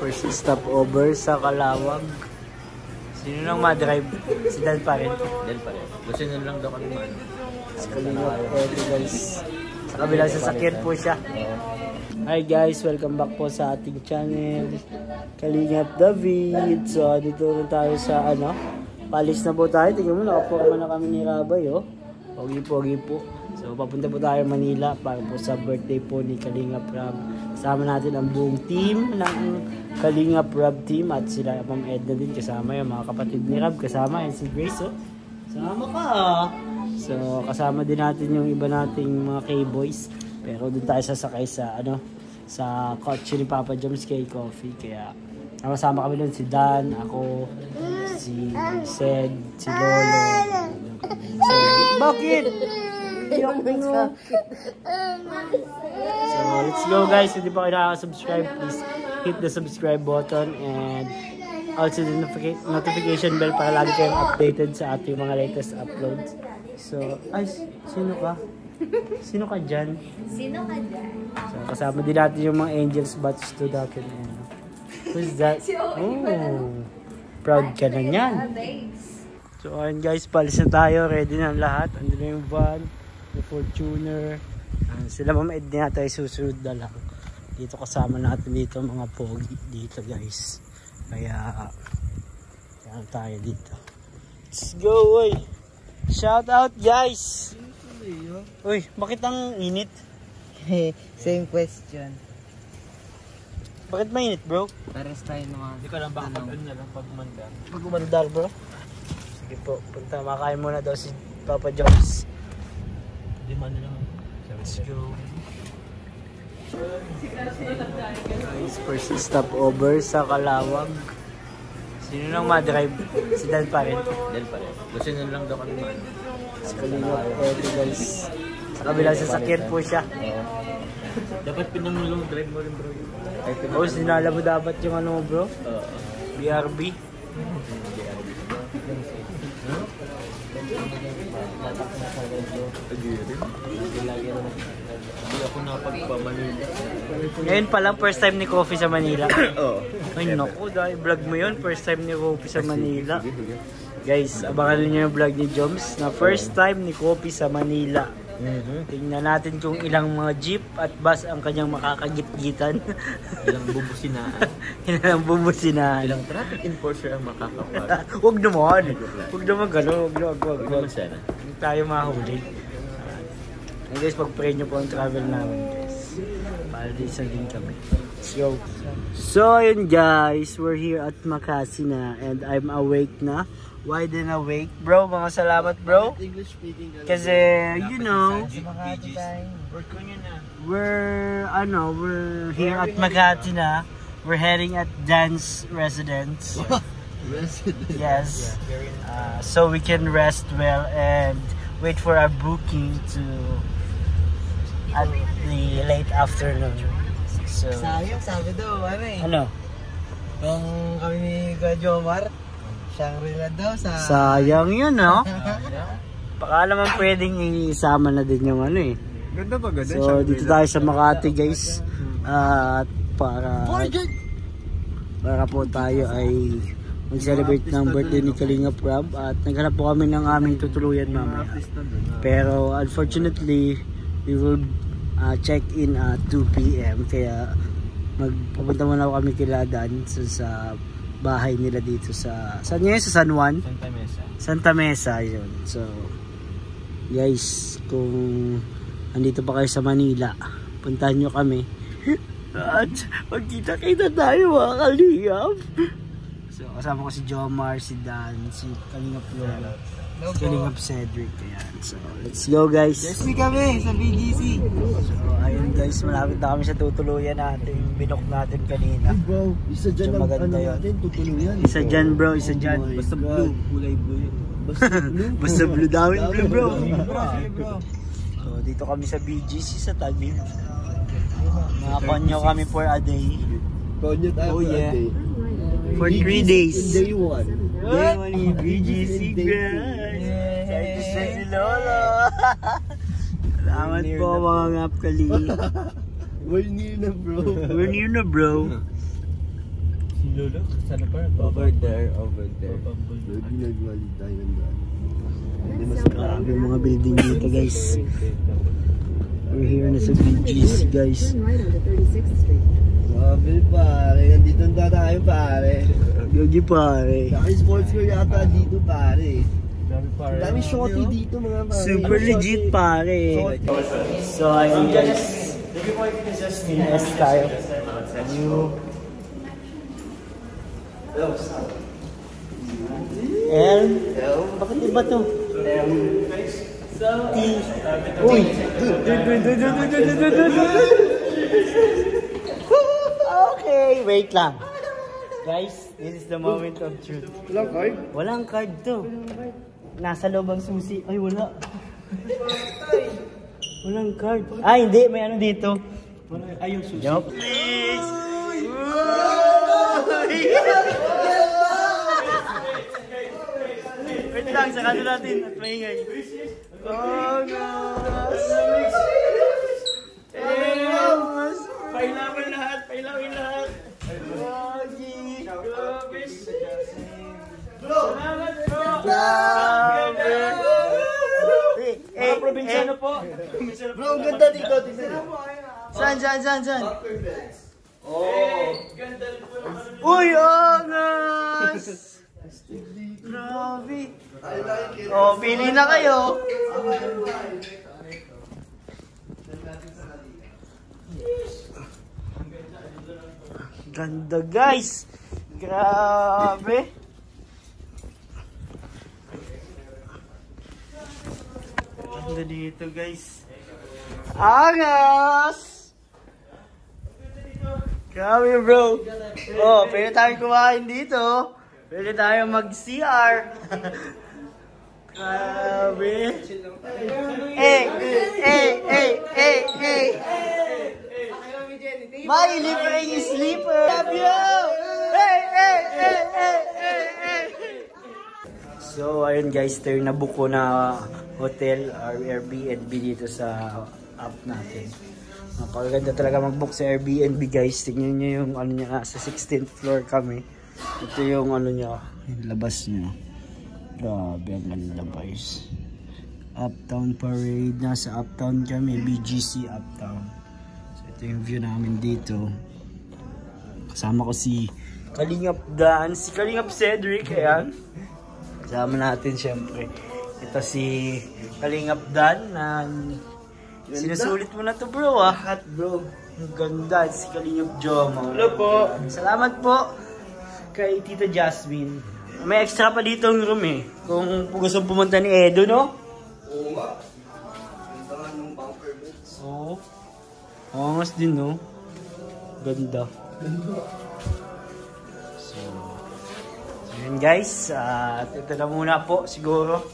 First stopover sa Calawag. Sino nang ma-drive? Si Dan pa rin. Del pa rin. Gusto nyo lang daw kami man. Sa Kalingap Edo guys. Sa kabilang sasakyan po siya. Hi guys, welcome back po sa ating channel. Kalingap David. So dito na tayo sa palis na po tayo. Tingnan mo, nakaporma na kami ni Rabay Pogi-pogi po. So papunta po tayo Manila para po sa birthday po ni Kalingap Rab. Kasama natin ang buong team ng Kalingap Rab team at sila Ma'am Edna din kasama yung mga kapatid ni Rab. Kasama yan si Grace Sama ka So kasama din natin yung iba nating mga K-boys. Pero doon tayo sasakay sa sa kotse ni Papa Joms K Coffee. Kaya kasama kami doon si Dan, ako, si Sed, si Lolo. So, bakit? So let's go guys. If hindi pa kayo nakaka-subscribe, please hit the subscribe button and also the notification bell para lagi kayong updated sa ating mga latest uploads. So, ay, sino ka? Sino ka dyan? Sino ka dyan? So, kasama din natin yung mga Angels Batch to Dakin. Who's that? Oh, proud ka na yan. So, ayun guys, palis na tayo. Ready na lahat. Andun na yung van, yung Fortuner. Sila Ma'am Edna tayo susunod na lang. Dito kasama natin dito mga pogi dito guys. Kaya tayo dito. Let's go, oy! Shout out guys! Uy, bakit ang init? Same question. Bakit mainit bro? Pares tayo naman. Hindi ko lang baka pag umandar. Pag umandar bro? Sige po, punta makain muna daw si Papa Jones. Hindi man nila. Let's go. Guys, first stopover sa Calawag. Sino nang ma-drive? Si Dan pa rin. Del pa rin. Gusto nyo lang daw kami man. Sa Kalingap Edo guys. Sa kabilang sasakyan po siya. Dapat pinamulong drive mo rin bro. Oh, sinala mo dapat yung bro? BRB. Hindi ako napagpa-Manila. Ngayon pa lang first time ni Coffee sa Manila. Oo. Ay naku, dahil vlog mo yun. First time ni Coffee sa Manila. Guys, abangan niyo yung vlog ni Joms na first time ni Coffee sa Manila. Tingnan natin kung ilang mga jeep at bus ang kanyang makakagit-gitan. Ilang bubusinaan. Ilang bubusinaan. Ilang traffic enforcer ang makakapag. Huwag naman. Huwag naman gano'n. Huwag naman sana. Hindi tayo mahuli. Guys, pag-pray nyo po ang travel namin guys. Para isa din kami. Let's go. So yun guys, we're here at Makati na and I'm awake na. Wide and awake. Bro, mga salamat bro. English speaking. Kasi, you know, we're here at Makati na. We're heading at Dan's residence. Yes. So we can rest well and wait for our booking to at the late afternoon. So, Sayang, sabi daw, ano? Nung kami ni Jomar, Shangri-La daw sa... Sayang yun, no? Baka naman pwedeng isama na din yung Ganda ba? Ganda. So, dito tayo sa Makati, guys. At para po tayo ay mag-celebrate ng birthday ni Kalingap Rab. At naghanap po kami ng aming tutuluyan mamaya. Pero, unfortunately, we will check in at 2 PM. Kaya, magpupunta muna kami kila Dan sa bahay nila dito sa saan yun? Sa San Juan? Santa Mesa yun. So guys, kung andito pa kayo sa Manila, puntahan nyo kami at magkita-kita tayo mga Kalingap. So kasama ko si Jomar, si Dan, si Kalingap Lola, si Kalingap Cedric. Ayan. So let's go guys. Yes, kami sa BGC. So ayun guys, malapit na kami sa tutuluyan natin. Binok natin kanina. Bro, isa dyan so, maganda yun. Natin, tutuluyan. Isa dyan bro, isa dyan. Basta blue, kulay blue yun. Basta blue daw yung blue bro. Bro. So dito kami sa BGC sa Taguig. Nakakonyo kami for a day. Konyo tayo Oh yeah. For 3 days. Day 1. Day 1 yung BGC guys. Excited na si Lolo. Salamat po mga ngap kali. We're near na bro. We're near na bro. Lolo, sana pa? Over there. Lagi nagwalid tayo ng daan. Hindi mas Grabe yung mga building dito guys. We're here na sa BGC guys. Grabe pare, nandito na tayo pare. Yogi pare. Dami sports car yata dito pare. Dami pare. Dami shorty dito mga pare. Super legit pare. So ayun guys. Yes tayo. New L. Bakit iba to? T. Uy! Okay, wait lang. Guys, this is the moment of truth. Walang card? Walang card to. Nasa loob ang susi. Ay, wala. Walang card. Ah, hindi. May ano dito. Ay, yung susi. Yup. Please! Wait lang, sakado natin at maingay. Oh, gosh! Pailawin lahat, pailawin lahat. Lagi. Grabe. Salamat po. Grabe. Mga probinsyano po. Bro, ganda dito. Saan? Uy, angas! Grabe. Oh, pili na kayo. Ganda guys. Grabe. Ganda dito guys. Angas! Grabe bro. Oh, pwede tayo kumain dito. Pwede tayo mag-CR. Grabe. Eh. May libreng sleeper. Love you. So, ayun guys, tayo nabook ko na hotel or Airbnb dito sa app natin. Napakaganda talaga mag-book sa Airbnb guys. Tingnan nyo yung ano niya, sa 16th floor kami. Ito yung ano niya, yung labas niya. Grabe, ang ganda guys. Uptown Parade, nasa Uptown kami, BGC Uptown. So ito yung view namin dito. Kasama ko si Kalingap Dan, si Kalingap Cedric, ayan. Kasama natin syempre. Ito si Kalingap Dan na sinusulit mo na to bro ah. Hot bro. Ang ganda, si Kalingap Jomo. Hello po. Salamat po kay Tita Jasmine. May extra pa dito ang room eh. Kung gusto pumunta ni Edo, no? Oo nga. Ganda nga nung bumper beds. Oo. Angas din, no? Ganda. So, yun guys. Ito na muna po siguro.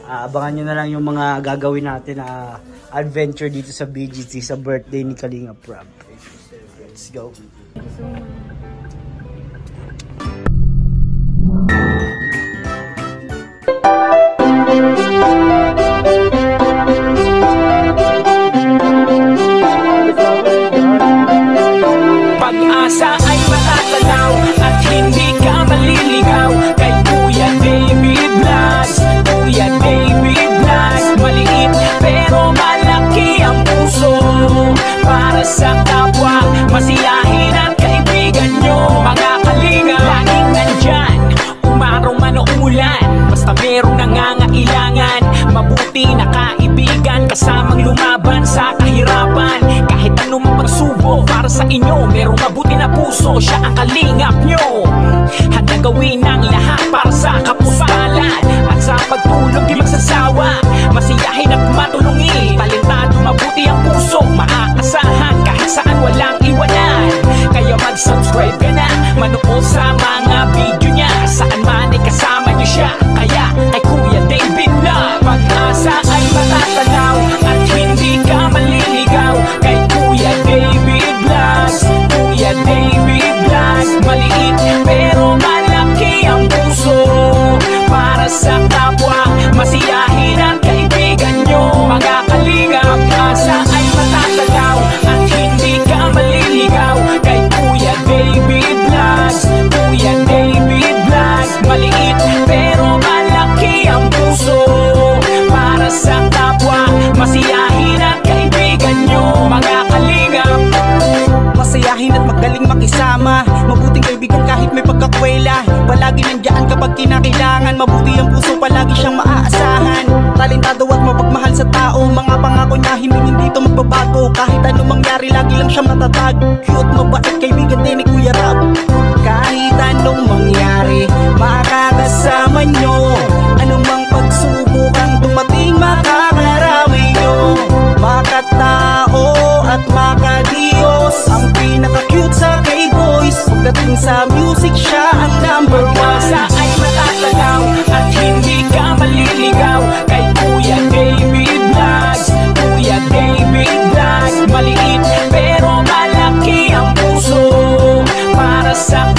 Abangan nyo na lang yung mga gagawin natin na adventure dito sa BGC sa birthday ni Kalingap Rob. Let's go. Pag-asa ay matatanaw at hindi ka maliligaw kay Kuya David Blas. Kuya David Blas, maliit pero malaki ang puso para sa kapwa, masiyahin at kaibigan nyo. Mga kalinga, laging nandyan, umaraw man o umulan, basta merong nangangailangan. Mabuti na kaibigan, kasamang lumaban sa kahirapan. Kahit anong pagsubok para sa inyo, merong mabuti na puso, siya ang kalingap nyo. Handa gawin ang lahat para sa kapuspalad at sa pagtulong di magsasawa, masiyahin at matulungin. Talentado, mabuti ang puso, maaasahan kahit saan walang iwanan. Kaya mag-subscribe ka na, manood sa mga video niya, saan man ay kasama niyo siya. Kaya kay Kuya David Blas, pag-asa ay matatanaw at hindi ka maliligaw kay Kuya David Blas. Kuya David Blas, maliit pero malaki ang puso para sa kapwa, masiyahin ang kaibigan nyo. Mga kalinga, pag-asa ay matatanaw at hindi ka maliligaw kay Kuya David madaling makisama, mabuting kaibigan kahit may pagkakwela. Palagi nandiyan kapag kinakailangan, mabuti ang puso, palagi siyang maaasahan. Talentado at mapagmahal sa tao, mga pangako niya hindi to magbabago. Kahit anong mangyari, lagi lang siyang matatag. Cute, mabait, kaibigan din ni Kuya Rab. Kahit anong mangyari, makakasama nyo. Anumang pagsubok ang dumating, makakarami nyo. Makatao at makadiyos, ang pinaka-cute sa K-Boys. Pagdating sa music, siya ang number one. Sa ay matatagaw at hindi ka maliligaw kay Kuya David Vlogs. Kuya David Vlogs, maliit pero malaki ang puso para sa